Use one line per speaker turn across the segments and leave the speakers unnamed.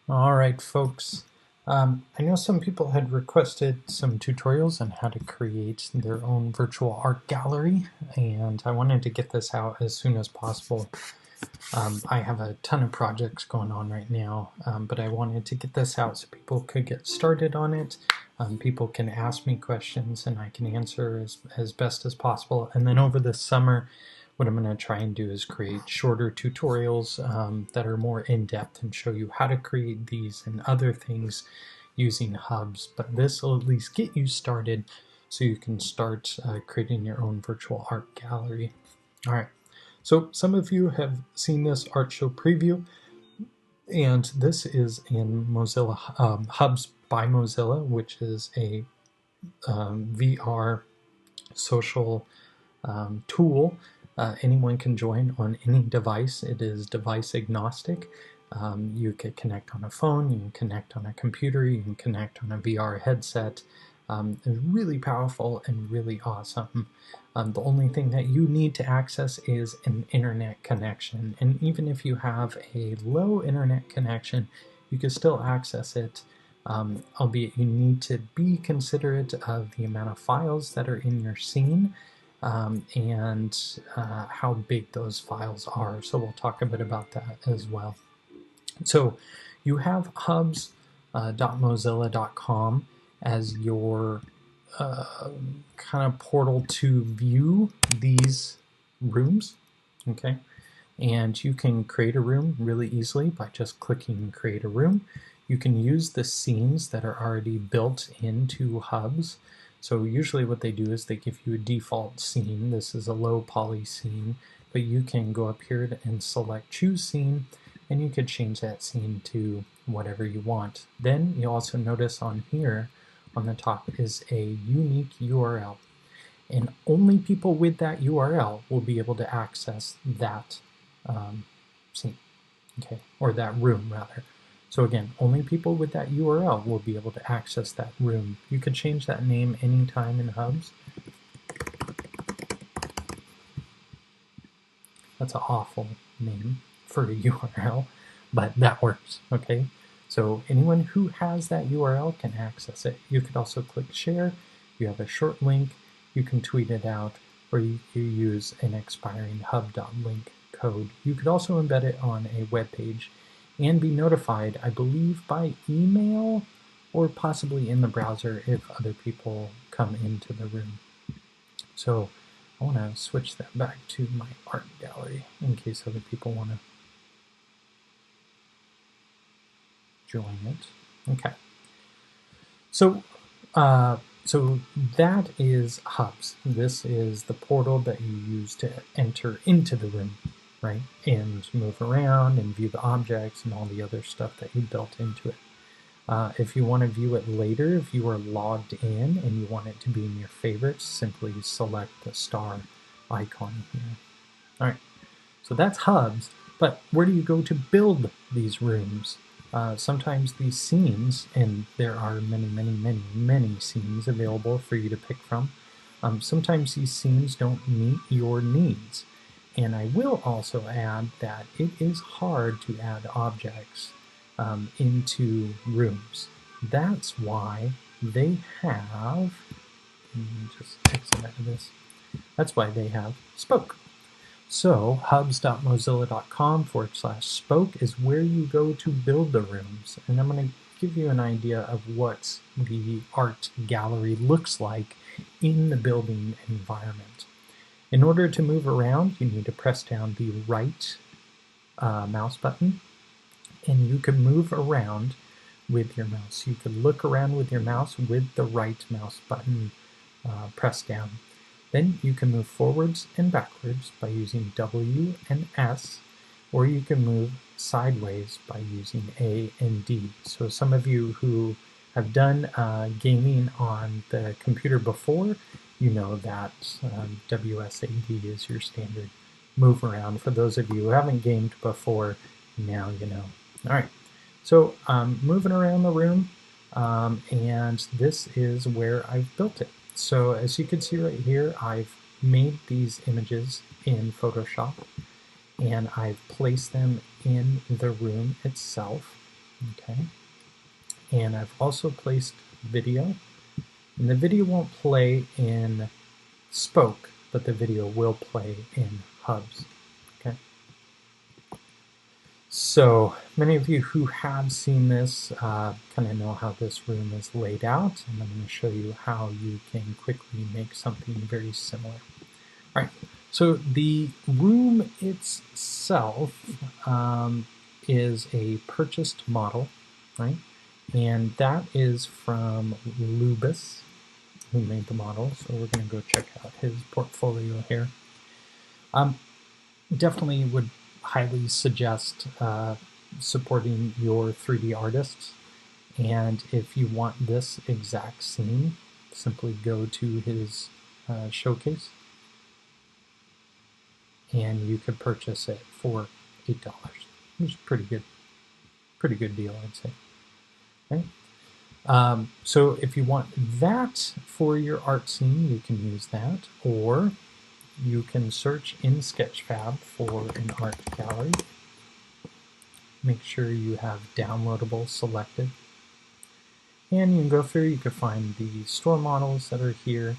All right, folks. I know some people had requested some tutorials on how to create their own virtual art gallery, and I wanted to get this out as soon as possible. I have a ton of projects going on right now, but I wanted to get this out so people could get started on it. People can ask me questions and I can answer as best as possible. And then over the summer, what I'm going to try and do is create shorter tutorials that are more in-depth and show you how to create these and other things using hubs. But this will at least get you started so you can start creating your own virtual art gallery. All right. So some of you have seen this art show preview, and this is in Mozilla Hubs by Mozilla, which is a VR social tool. Anyone can join on any device. It is device agnostic. You can connect on a phone, you can connect on a computer, you can connect on a VR headset. It's really powerful and really awesome. The only thing that you need to access is an internet connection. And even if you have a low internet connection, you can still access it, albeit you need to be considerate of the amount of files that are in your scene. And how big those files are. So we'll talk a bit about that as well. So you have hubs.mozilla.com as your kind of portal to view these rooms, okay? And you can create a room really easily by just clicking create a room. You can use the scenes that are already built into hubs. So usually what they do is they give you a default scene. This is a low poly scene, but you can go up here and select choose scene, and you could change that scene to whatever you want. Then you also notice on here on the top is a unique URL, and only people with that URL will be able to access that scene, okay, or that room rather. So again, only people with that URL will be able to access that room. You can change that name anytime in Hubs. That's an awful name for a URL, but that works, okay? So anyone who has that URL can access it. You could also click share. You have a short link, you can tweet it out, or you can use an expiring hub.link code. You could also embed it on a web page and be notified, I believe, by email or possibly in the browser if other people come into the room. So I want to switch that back to my art gallery in case other people want to join it. Okay. So that is Hubs. This is the portal that you use to enter into the room, right? And move around and view the objects and all the other stuff that you built into it. If you want to view it later, if you are logged in and you want it to be in your favorites, simply select the star icon here. All right, so that's Hubs, but where do you go to build these rooms? Sometimes these scenes, and there are many scenes available for you to pick from, sometimes these scenes don't meet your needs. And I will also add that it is hard to add objects into rooms. That's why they have, just exit out of this, that's why they have Spoke. So hubs.mozilla.com/spoke is where you go to build the rooms. And I'm going to give you an idea of what the art gallery looks like in the building environment. In order to move around, you need to press down the right mouse button, and you can move around with your mouse. You can look around with your mouse with the right mouse button pressed down. Then you can move forwards and backwards by using W and S, or you can move sideways by using A and D. So some of you who have done gaming on the computer before, you know that WSAD is your standard move around. For those of you who haven't gamed before, now you know. All right, so moving around the room, and this is where I've built it. So as you can see right here, I've made these images in Photoshop and I've placed them in the room itself. Okay, and I've also placed video, and the video won't play in Spoke, but the video will play in Hubs. Okay. So many of you who have seen this kind of know how this room is laid out, and I'm going to show you how you can quickly make something very similar. All right, so the room itself is a purchased model, right? And that is from Lubis, who made the model. So we're going to go check out his portfolio here. Definitely would highly suggest supporting your 3D artists. And if you want this exact scene, simply go to his showcase and you could purchase it for $8, which is pretty good deal, I'd say. Right? So if you want that for your art scene, you can use that, or you can search in Sketchfab for an art gallery. Make sure you have downloadable selected. And you can go through, you can find the store models that are here,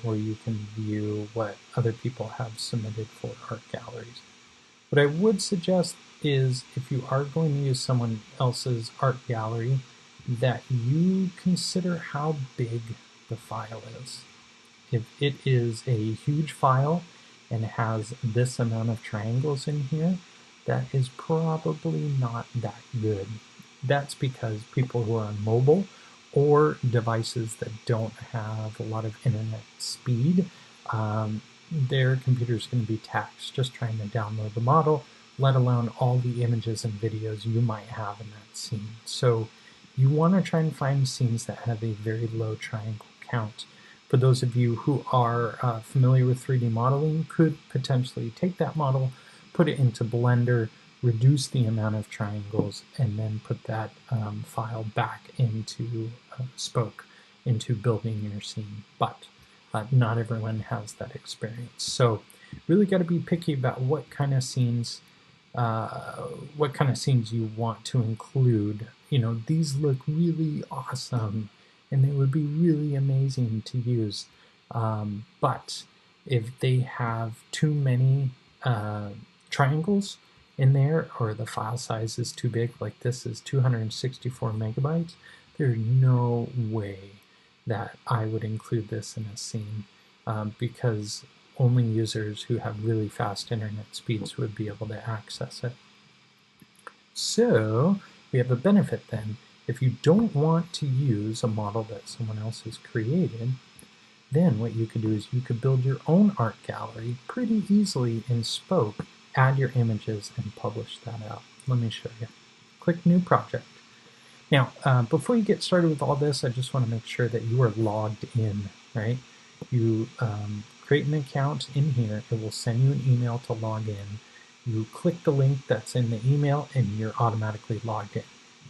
or you can view what other people have submitted for art galleries. What I would suggest is if you are going to use someone else's art gallery, that you consider how big the file is. If it is a huge file and has this amount of triangles in here, that is probably not that good. That's because people who are on mobile or devices that don't have a lot of internet speed, their computer is going to be taxed just trying to download the model, let alone all the images and videos you might have in that scene. So you want to try and find scenes that have a very low triangle count. For those of you who are familiar with 3D modeling, could potentially take that model, put it into Blender, reduce the amount of triangles, and then put that file back into Spoke, into building your scene. But not everyone has that experience. So really got to be picky about what kind of scenes you want to include. You know, these look really awesome and they would be really amazing to use. But if they have too many triangles in there, or the file size is too big, like this is 264 megabytes, there's no way that I would include this in a scene, because only users who have really fast internet speeds would be able to access it. So we have a benefit then. If you don't want to use a model that someone else has created, then what you could do is you could build your own art gallery pretty easily in Spoke, add your images, and publish that out. Let me show you. Click New Project. Now, before you get started with all this, I just want to make sure that you are logged in, right? You create an account in here. It will send you an email to log in. You click the link that's in the email, and you're automatically logged in.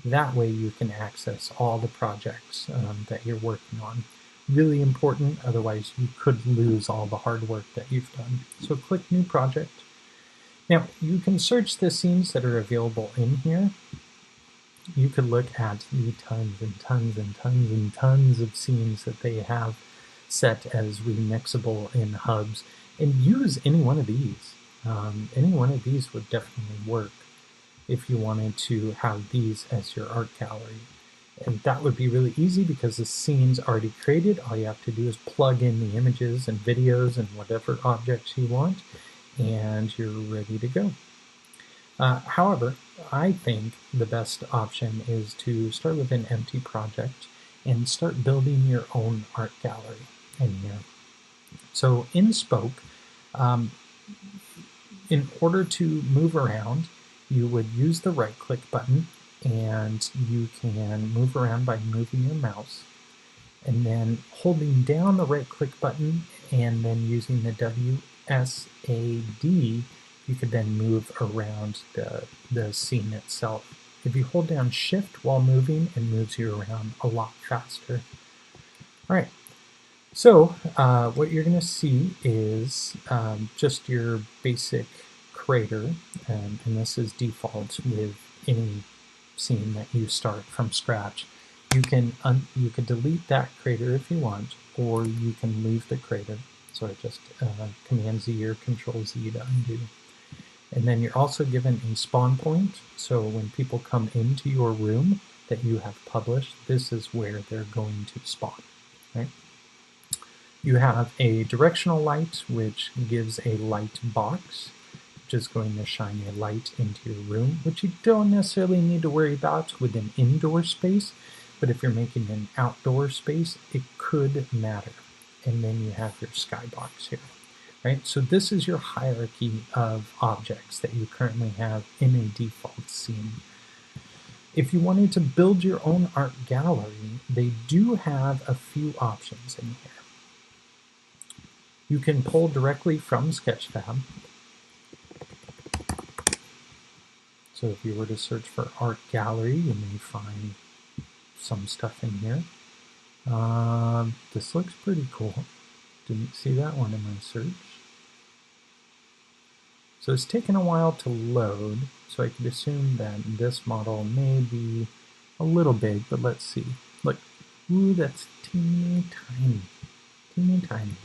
That way you can access all the projects that you're working on. Really important, otherwise you could lose all the hard work that you've done. So click New Project. Now, you can search the scenes that are available in here. You could look at the tons and tons and tons and tons of scenes that they have set as remixable in Hubs, and use any one of these. Any one of these would definitely work if you wanted to have these as your art gallery. And that would be really easy because the scene's already created. All you have to do is plug in the images and videos and whatever objects you want, and you're ready to go. However, I think the best option is to start with an empty project and start building your own art gallery in here. So in Spoke, in order to move around, you would use the right-click button, and you can move around by moving your mouse, and then holding down the right-click button and then using the WSAD, you could then move around the scene itself. If you hold down Shift while moving, it moves you around a lot faster. All right, so what you're going to see is just your basic crater, and this is default with any scene that you start from scratch. You can delete that crater if you want, or you can leave the crater. So I just Command Z or Control Z to undo. And then you're also given a spawn point. So when people come into your room that you have published, this is where they're going to spawn. Right? You have a directional light, which gives a light box, which is going to shine a light into your room, which you don't necessarily need to worry about with an indoor space, but if you're making an outdoor space, it could matter. And then you have your skybox here, right? So this is your hierarchy of objects that you currently have in a default scene. If you wanted to build your own art gallery, they do have a few options in here. You can pull directly from Sketchfab. So if you were to search for art gallery, you may find some stuff in here. This looks pretty cool. Didn't see that one in my search. So it's taken a while to load, so I could assume that this model may be a little big, but let's see. Look, ooh, that's teeny tiny, teeny tiny.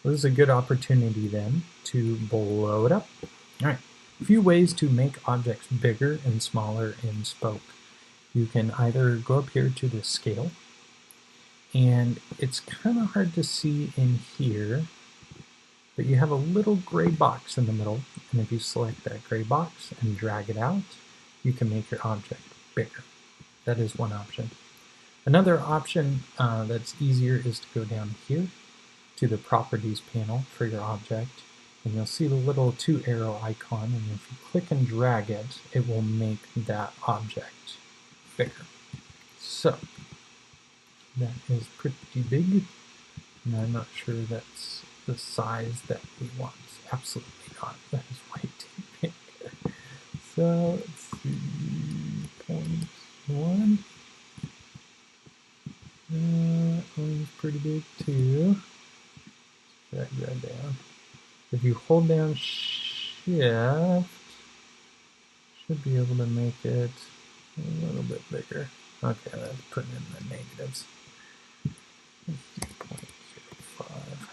Well, this is a good opportunity then to blow it up. All right, a few ways to make objects bigger and smaller in Spoke. You can either go up here to the scale, and it's kind of hard to see in here, but you have a little gray box in the middle, and if you select that gray box and drag it out, you can make your object bigger. That is one option. Another option that's easier is to go down here to the properties panel for your object, and you'll see the little 2 arrow icon, and if you click and drag it, it will make that object bigger. So that is pretty big, and I'm not sure that's the size that we want. Absolutely not. That is way too big. So let's see, 0.1. That one's pretty big too. Drag that down. If you hold down Shift, should be able to make it a little bit bigger. Okay, that's putting in the negatives. 0.05.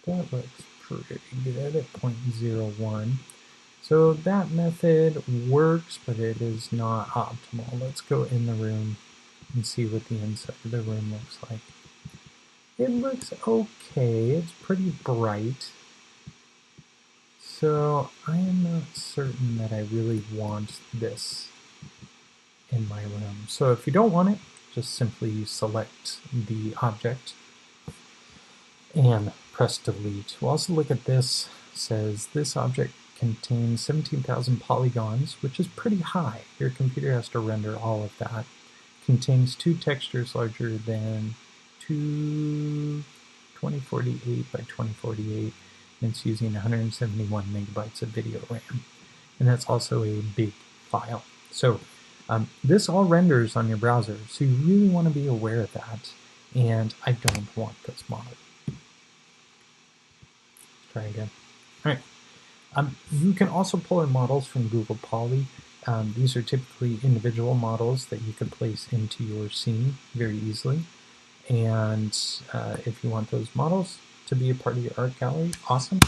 That looks pretty good at 0.01. So that method works, but it is not optimal. Let's go in the room and see what the inside of the room looks like. It looks okay. It's pretty bright. So I am not certain that I really want this in my room. So if you don't want it, just simply select the object and press delete. We'll also look at this. It says this object contains 17,000 polygons, which is pretty high. Your computer has to render all of that. Contains 2 textures larger than 2048 by 2048, and it's using 171 megabytes of video RAM. And that's also a big file. So this all renders on your browser, so you really want to be aware of that. And I don't want this model. Try again. All right. You can also pull in models from Google Poly. These are typically individual models that you can place into your scene very easily. And if you want those models to be a part of your art gallery, awesome.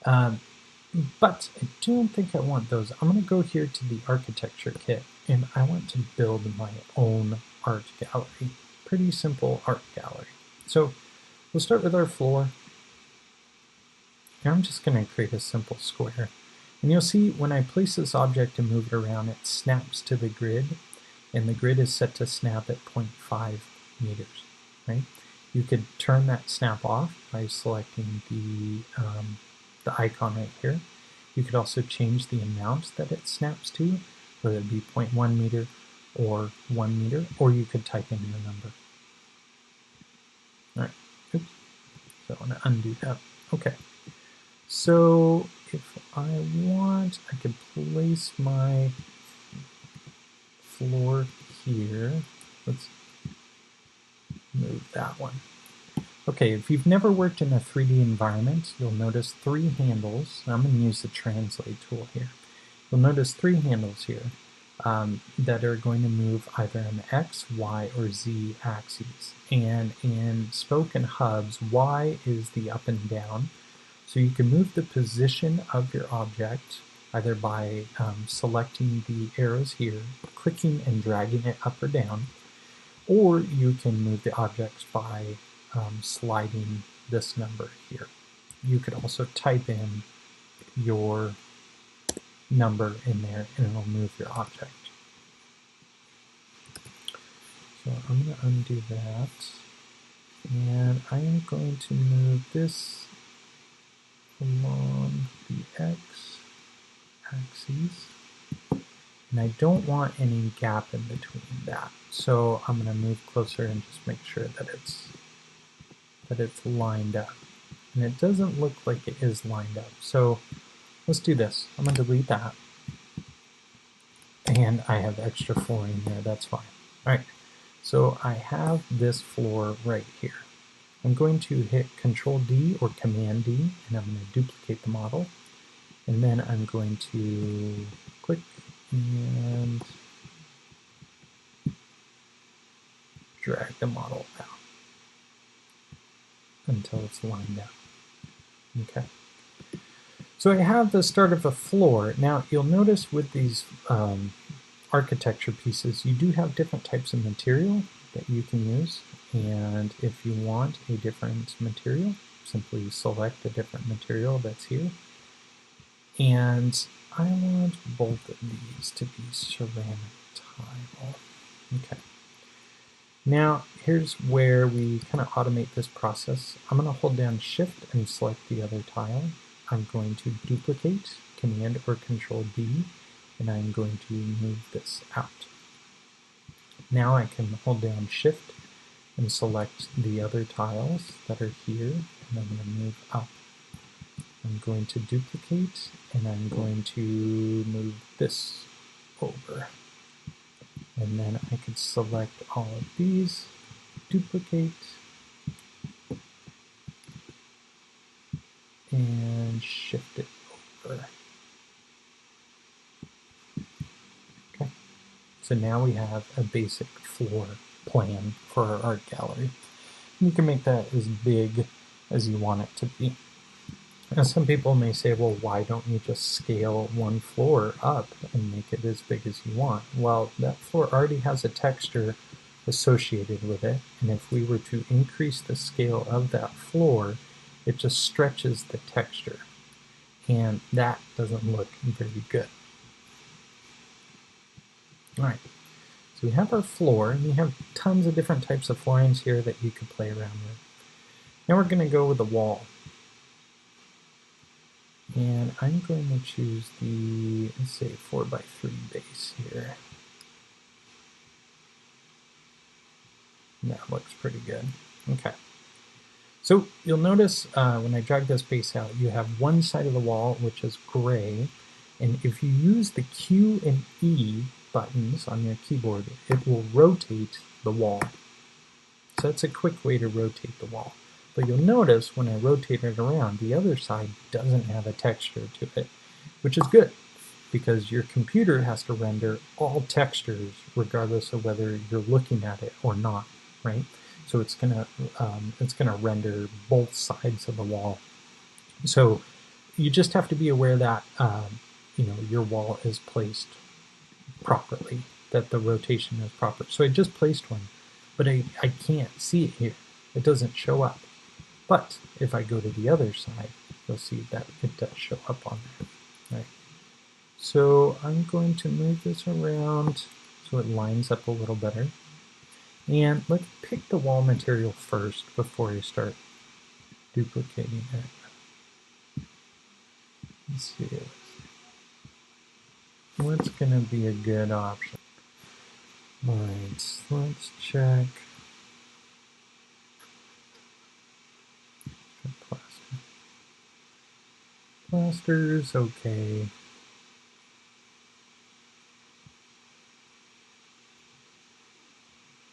But I don't think I want those. I'm going to go here to the architecture kit, and I want to build my own art gallery. Pretty simple art gallery. So we'll start with our floor. And I'm just going to create a simple square. And you'll see when I place this object and move it around, it snaps to the grid, and the grid is set to snap at 0.5 meters, right? You could turn that snap off by selecting the icon right here. You could also change the amount that it snaps to, whether it be 0.1 meter or 1 meter, or you could type in your number. All right, oops. So I want to undo that. Okay. So if I want, I could place my floor here. Let's move that one. Okay, if you've never worked in a 3D environment, you'll notice three handles. I'm going to use the translate tool here. You'll notice three handles here that are going to move either an X, Y, or Z axes. And in spoke and hubs, Y is the up and down. So you can move the position of your object either by selecting the arrows here, clicking and dragging it up or down, or you can move the objects by sliding this number here. You could also type in your number in there and it'll move your object. So I'm going to undo that, and I am going to move this along the X axis, and I don't want any gap in between that. So I'm going to move closer and just make sure that it's lined up. And it doesn't look like it is lined up. So let's do this. I'm going to delete that. And I have extra flooring there, that's fine. All right, so I have this floor right here. I'm going to hit Control D or Command D, and I'm going to duplicate the model. And then I'm going to click and drag the model out until it's lined up. Okay. So I have the start of a floor. Now you'll notice with these architecture pieces, you do have different types of material that you can use. And if you want a different material, simply select the different material that's here. And I want both of these to be ceramic tile. Okay. Now here's where we kind of automate this process. I'm going to hold down Shift and select the other tile. I'm going to duplicate, Command or Control D, and I'm going to move this out. Now I can hold down Shift and select the other tiles that are here, and I'm going to move up. I'm going to duplicate, and I'm going to move this over. And then I could select all of these, duplicate, and shift it over. Okay, so now we have a basic floor plan for our art gallery. You can make that as big as you want it to be. Now some people may say, well, why don't you just scale one floor up and make it as big as you want? Well, that floor already has a texture associated with it, and if we were to increase the scale of that floor, it just stretches the texture, and that doesn't look very good. All right, so we have our floor, and we have tons of different types of floorings here that you could play around with. Now we're going to go with the wall. And I'm going to choose the, let's say, 4x3 base here. That looks pretty good. Okay. So you'll notice when I drag this base out, you have one side of the wall which is gray, and if you use the Q and E buttons on your keyboard, it will rotate the wall. So that's a quick way to rotate the wall. But you'll notice when I rotate it around, the other side doesn't have a texture to it, which is good because your computer has to render all textures regardless of whether you're looking at it or not, right? So it's gonna render both sides of the wall. So you just have to be aware that your wall is placed properly, that the rotation is proper. So I just placed one, but I can't see it here. It doesn't show up. But if I go to the other side, you'll see that it does show up on there. Right. So I'm going to move this around so it lines up a little better. And let's pick the wall material first before you start duplicating it. Let's see. What's going to be a good option? All right, let's check. Plaster's okay.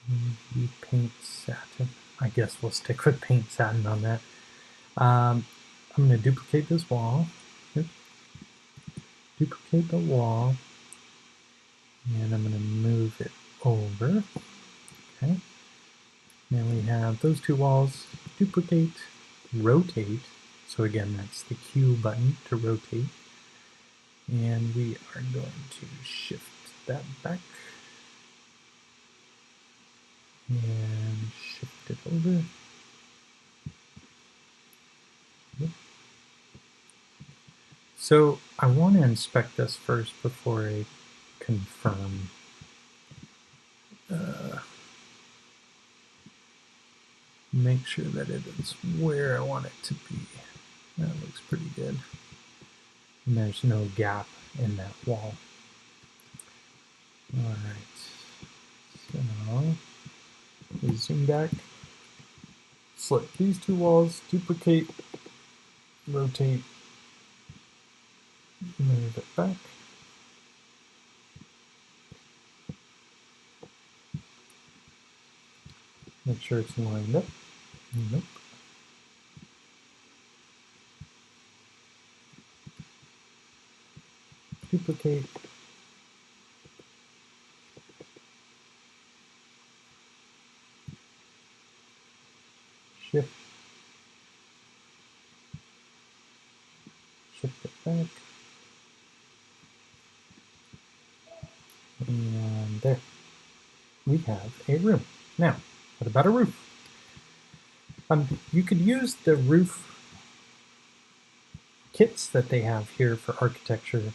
Maybe paint satin. I guess we'll stick with paint satin on that. I'm going to duplicate this wall. Oops. Duplicate the wall. And I'm going to move it over. Okay. Now we have those two walls. Duplicate, rotate. So again, that's the Q button to rotate. And we are going to shift that back. And shift it over. Yep. So I want to inspect this first before I confirm. Make sure that it is where I want it to be. That looks pretty good. And there's no gap in that wall. All right. So we zoom back, select these two walls, duplicate, rotate, move it back. Make sure it's lined up. Nope. Duplicate. Shift. Shift it back. And there. We have a room. Now, what about a roof? You could use the roof kits that they have here for architecture.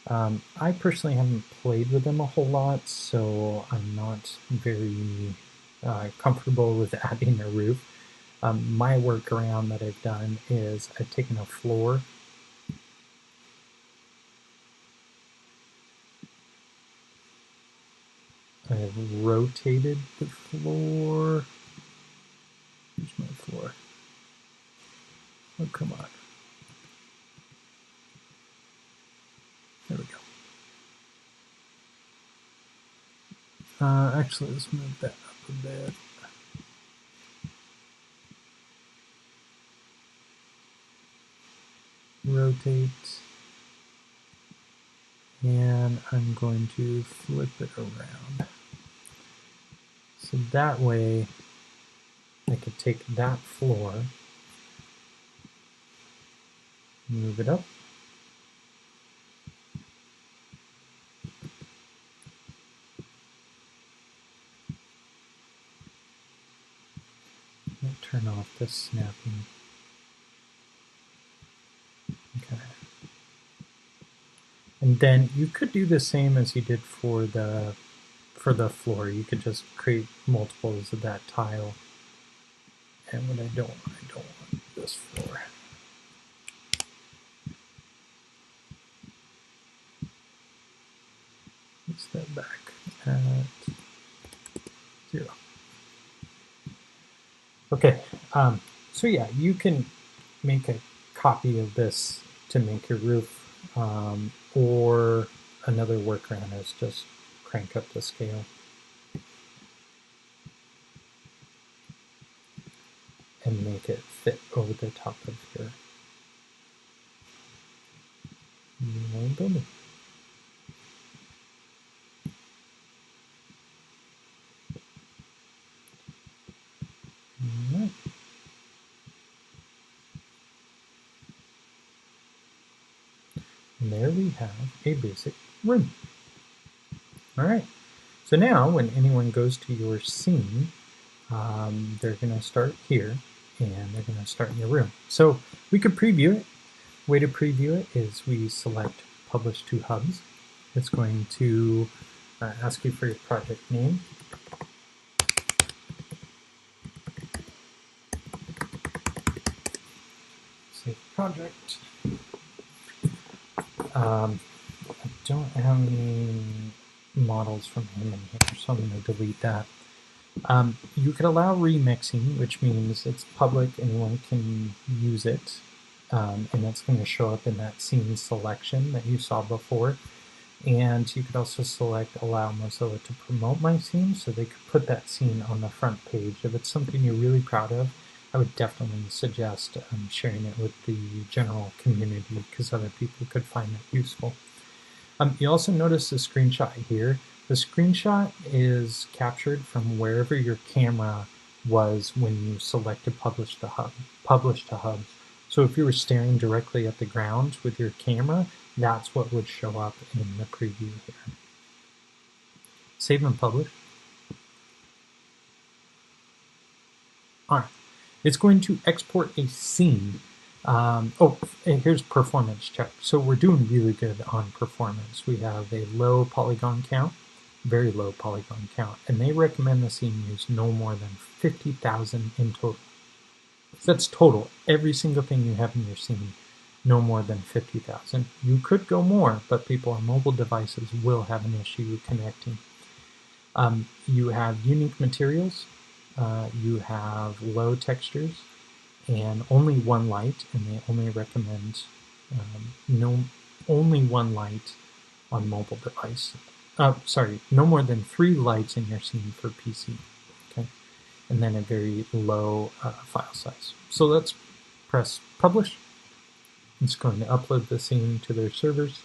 I personally haven't played with them a whole lot, so I'm not very comfortable with adding a roof. My workaround that I've done is I've taken a floor, I've rotated the floor. Here's my floor. Oh, come on. There we go. Actually, let's move that up a bit. Rotate. And I'm going to flip it around. So that way I could take that floor, move it up, and turn off this snapping. Okay. And then you could do the same as you did for the floor. You could just create multiples of that tile. And what I don't want this floor. Let's step back at 0. Okay, so yeah, you can make a copy of this to make your roof, or another workaround is just crank up the scale. And make it fit over the top of your building. All right. And there we have a basic room. All right. So now when anyone goes to your scene, they're going to start here and they're going to start in your room. So we could preview it. Way to preview it is we select Publish to Hubs. It's going to ask you for your project name. Save project. I don't have any models from him in here, so I'm going to delete that. You can allow remixing, which means it's public, anyone can use it, and that's going to show up in that scene selection that you saw before. And you could also select allow Mozilla to promote my scene, so they could put that scene on the front page. If it's something you're really proud of, I would definitely suggest sharing it with the general community because other people could find it useful. You also notice the screenshot here. The screenshot is captured from wherever your camera was when you selected publish to hub. So if you were staring directly at the ground with your camera, that's what would show up in the preview here. Save and publish. All right, it's going to export a scene. Here's performance check. So we're doing really good on performance. We have a low polygon count, very low polygon count, and they recommend the scene use no more than 50,000 in total. So that's total, every single thing you have in your scene, no more than 50,000. You could go more, but people on mobile devices will have an issue connecting. You have unique materials, you have low textures, and only one light, and they only recommend only one light on mobile device. No more than 3 lights in your scene for PC. Okay, and then a very low file size. So let's press publish. It's going to upload the scene to their servers.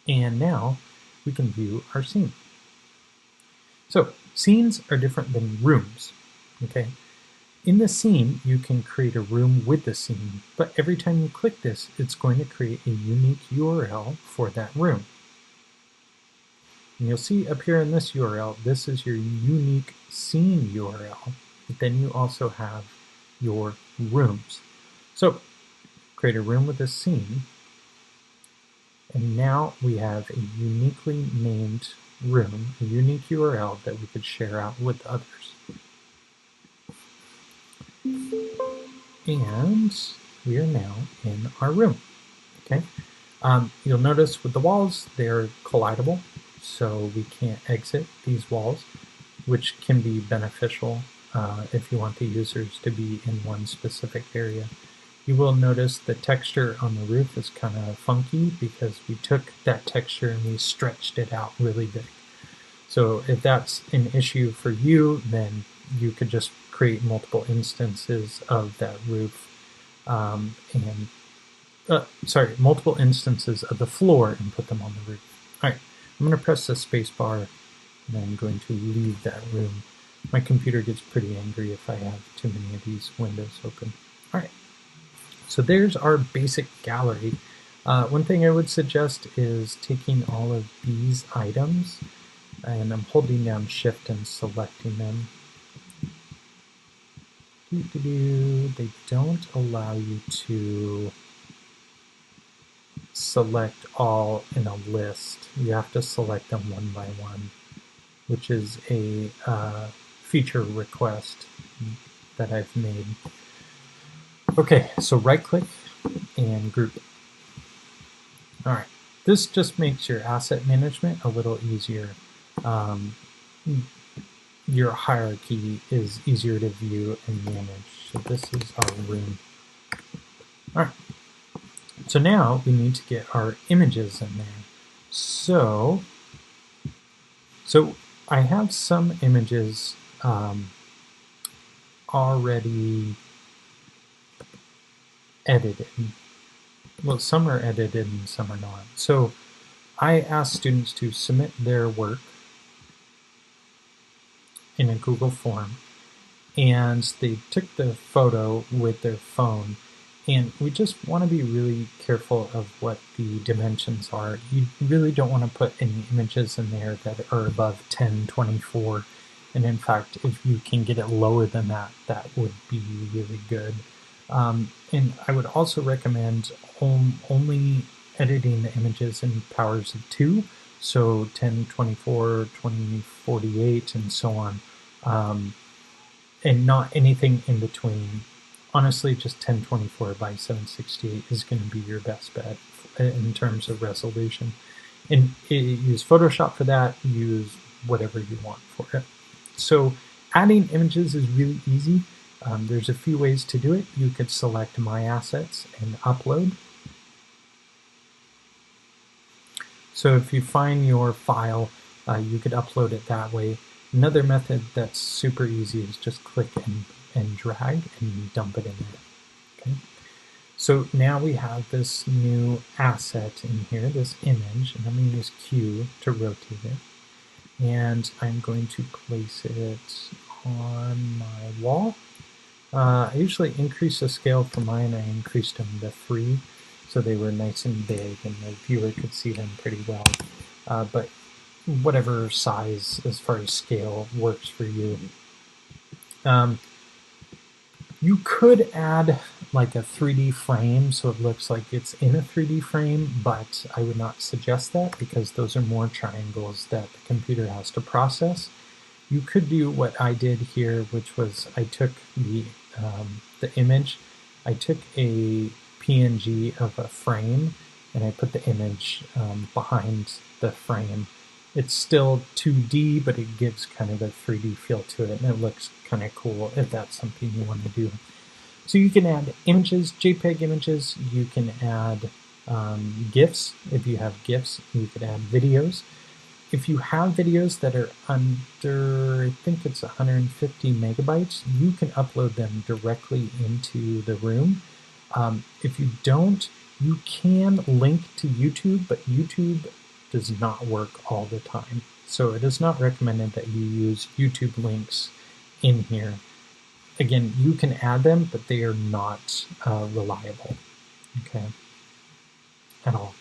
And now we can view our scene. So scenes are different than rooms. Okay, in the scene you can create a room with the scene, but every time you click this, it's going to create a unique URL for that room. And you'll see up here in this URL, this is your unique scene URL, but then you also have your rooms. So create a room with a scene, and now we have a uniquely named room, a unique URL that we could share out with others. And we are now in our room. Okay, you'll notice with the walls, they're collidable, so we can't exit these walls, which can be beneficial if you want the users to be in one specific area. You will notice the texture on the roof is kind of funky because we took that texture and we stretched it out really big. So if that's an issue for you, then you could just create multiple instances of that roof multiple instances of the floor and put them on the roof. All right, I'm going to press the space bar and I'm going to leave that room. My computer gets pretty angry if I have too many of these windows open. All right, so there's our basic gallery. One thing I would suggest is taking all of these items, and I'm holding down Shift and selecting them. They don't allow you to select all in a list. You have to select them one by one, which is a feature request that I've made. Okay, so right click and group. All right, this just makes your asset management a little easier. Your hierarchy is easier to view and manage. So this is our room. All right, so now we need to get our images in there. So I have some images already edited. Well, some are edited and some are not. So I asked students to submit their work in a Google form, and they took the photo with their phone, and we just want to be really careful of what the dimensions are. You really don't want to put any images in there that are above 1024, and in fact, if you can get it lower than that, that would be really good. And I would also recommend only editing the images in powers of 2, so 1024, 2048, and so on, and not anything in between. Honestly, just 1024 by 768 is going to be your best bet in terms of resolution. And use Photoshop for that, use whatever you want for it. So adding images is really easy. There's a few ways to do it. You could select My Assets and Upload. So if you find your file, you could upload it that way. Another method that's super easy is just click and drag and dump it in there. Okay. So now we have this new asset in here, this image, and I'm going to use Q to rotate it. And I'm going to place it on my wall. I usually increase the scale for mine. I increased them to 3, so they were nice and big, and the viewer could see them pretty well. But whatever size, as far as scale, works for you. You could add like a 3D frame so it looks like it's in a 3D frame, but I would not suggest that because those are more triangles that the computer has to process. You could do what I did here, which was I took the image, I took a PNG of a frame, and I put the image behind the frame. It's still 2D, but it gives kind of a 3D feel to it, and it looks kind of cool if that's something you want to do. So you can add images, JPEG images, you can add GIFs. If you have GIFs, you could add videos. If you have videos that are under, I think it's 150 megabytes, you can upload them directly into the room. If you don't, you can link to YouTube, but YouTube does not work all the time. So it is not recommended that you use YouTube links in here. Again, you can add them, but they are not reliable, okay, at all.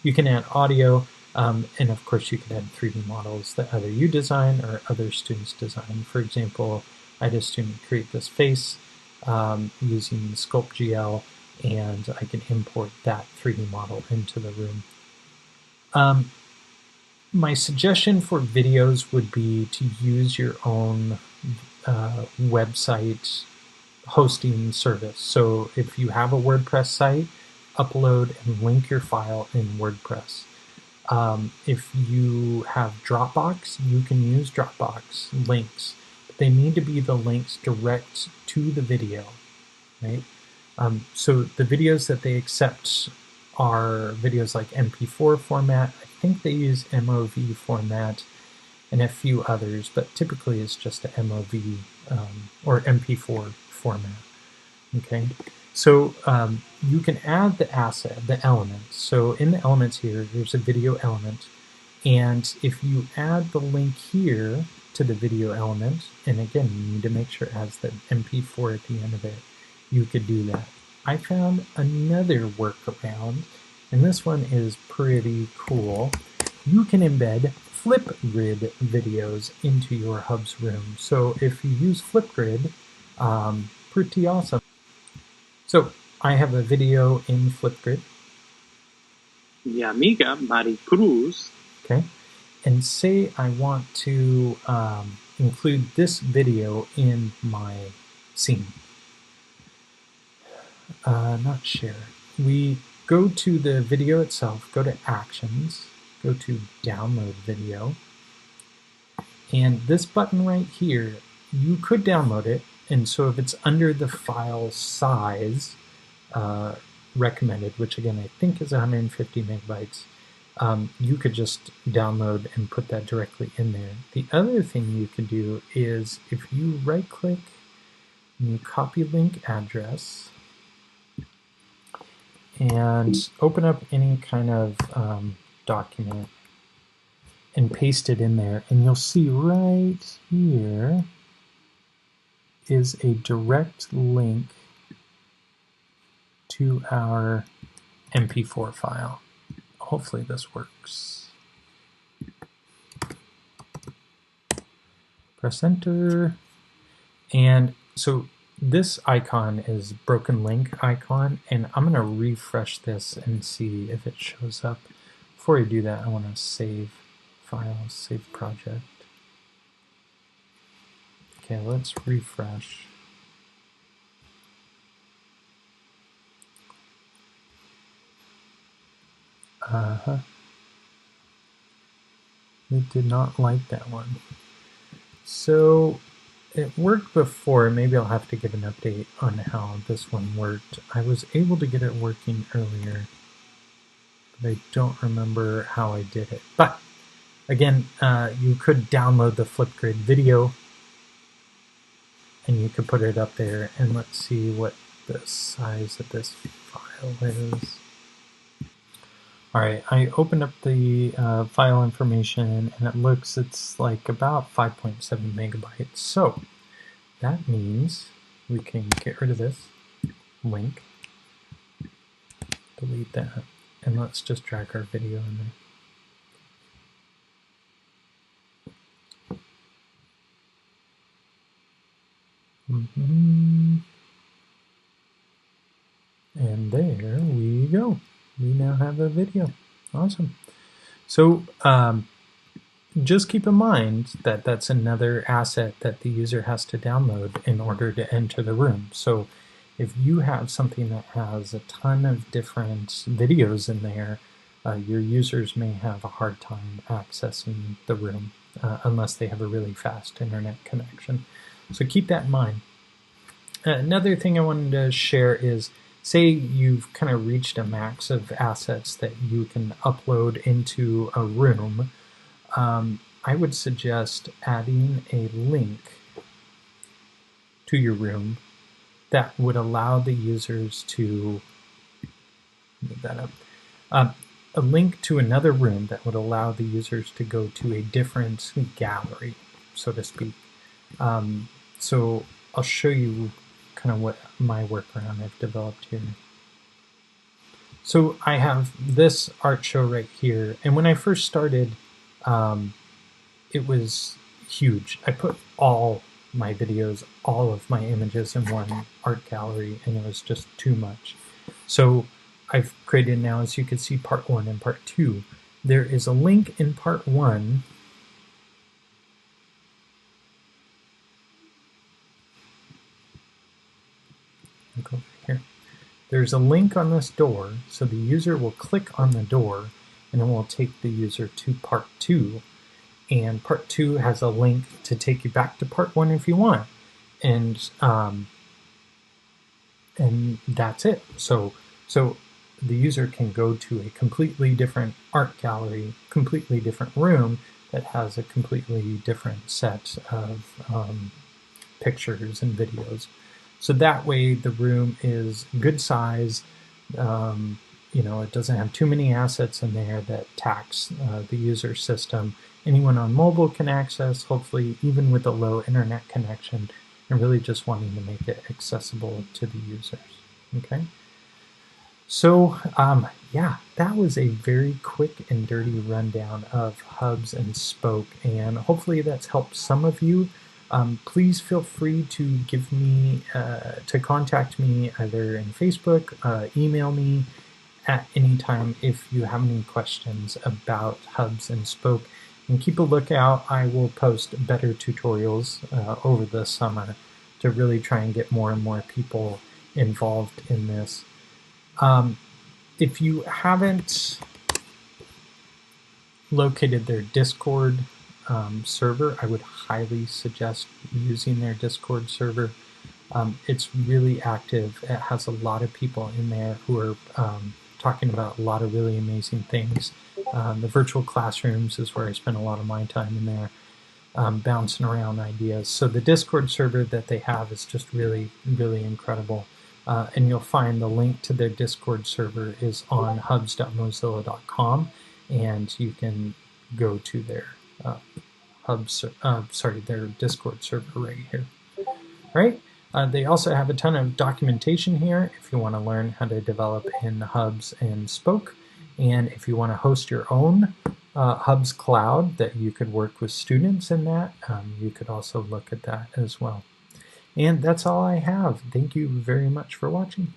You can add audio, and of course you can add 3D models that either you design or other students design. For example, I had a student create this face using SculptGL, and I can import that 3D model into the room. My suggestion for videos would be to use your own website hosting service. So if you have a WordPress site, upload and link your file in WordPress. If you have Dropbox, you can use Dropbox links, but they need to be the links direct to the video, right? So the videos that they accept are videos like MP4 format. I think they use MOV format and a few others, but typically it's just a MOV or MP4 format. Okay, so you can add the asset, the elements. So in the elements here, there's a video element, and if you add the link here to the video element, and again, you need to make sure it has the MP4 at the end of it, you could do that. I found another workaround, and this one is pretty cool. You can embed Flipgrid videos into your hub's room. So if you use Flipgrid, pretty awesome. So I have a video in Flipgrid.
Mi amiga Maricruz.
Okay, and say I want to include this video in my scene. Not share. We go to the video itself, go to Actions, go to Download Video, and this button right here, you could download it, and so if it's under the file size recommended, which again I think is 150 megabytes, you could just download and put that directly in there. The other thing you can do is if you right click and you copy link address and open up any kind of document and paste it in there, and you'll see right here is a direct link to our MP4 file. Hopefully this works. Press enter, and so this icon is broken link icon, and I'm going to refresh this and see if it shows up. Before I do that, I want to save file, save project. Okay, let's refresh. It did not like that one. So it worked before. Maybe I'll have to give an update on how this one worked. I was able to get it working earlier. but I don't remember how I did it. But again, you could download the Flipgrid video and you could put it up there, and let's see what the size of this file is. All right, I opened up the file information and it looks, it's like about 5.7 megabytes. So that means we can get rid of this link, delete that, and let's just drag our video in there. And there we go. We now have a video. Awesome. So just keep in mind that that's another asset that the user has to download in order to enter the room. So if you have something that has a ton of different videos in there, your users may have a hard time accessing the room unless they have a really fast internet connection. So keep that in mind. Another thing I wanted to share is, say you've kind of reached a max of assets that you can upload into a room. I would suggest adding a link to your room that would allow the users to move that up. A link to another room that would allow the users to go to a different gallery, so to speak. So I'll show you kind of what my workaround I've developed here. So I have this art show right here, and when I first started, it was huge. I put all my videos, all of my images in one art gallery, and it was just too much. So I've created now, as you can see, part 1 and part 2. There is a link in part 1 go here. There's a link on this door, so the user will click on the door and it will take the user to part 2. And part 2 has a link to take you back to part 1 if you want. And that's it. So the user can go to a completely different art gallery, completely different room that has a completely different set of pictures and videos. So that way the room is good size. It doesn't have too many assets in there that tax the user system. Anyone on mobile can access, hopefully even with a low internet connection, and really just wanting to make it accessible to the users. Okay. So yeah, that was a very quick and dirty rundown of hubs and spoke, and hopefully that's helped some of you. Please feel free to give me, to contact me either in Facebook, email me at any time if you have any questions about hubs and spoke. And keep a lookout. I will post better tutorials over the summer to really try and get more and more people involved in this. If you haven't located their Discord server, I would highly suggest using their Discord server. It's really active. It has a lot of people in there who are talking about a lot of really amazing things. The virtual classrooms is where I spend a lot of my time in there, bouncing around ideas. So the Discord server that they have is just really, really incredible. And you'll find the link to their Discord server is on hubs.mozilla.com, and you can go to their their Discord server right here. All right. They also have a ton of documentation here if you want to learn how to develop in Hubs and Spoke. And if you want to host your own Hubs cloud that you could work with students in that, you could also look at that as well. And that's all I have. Thank you very much for watching.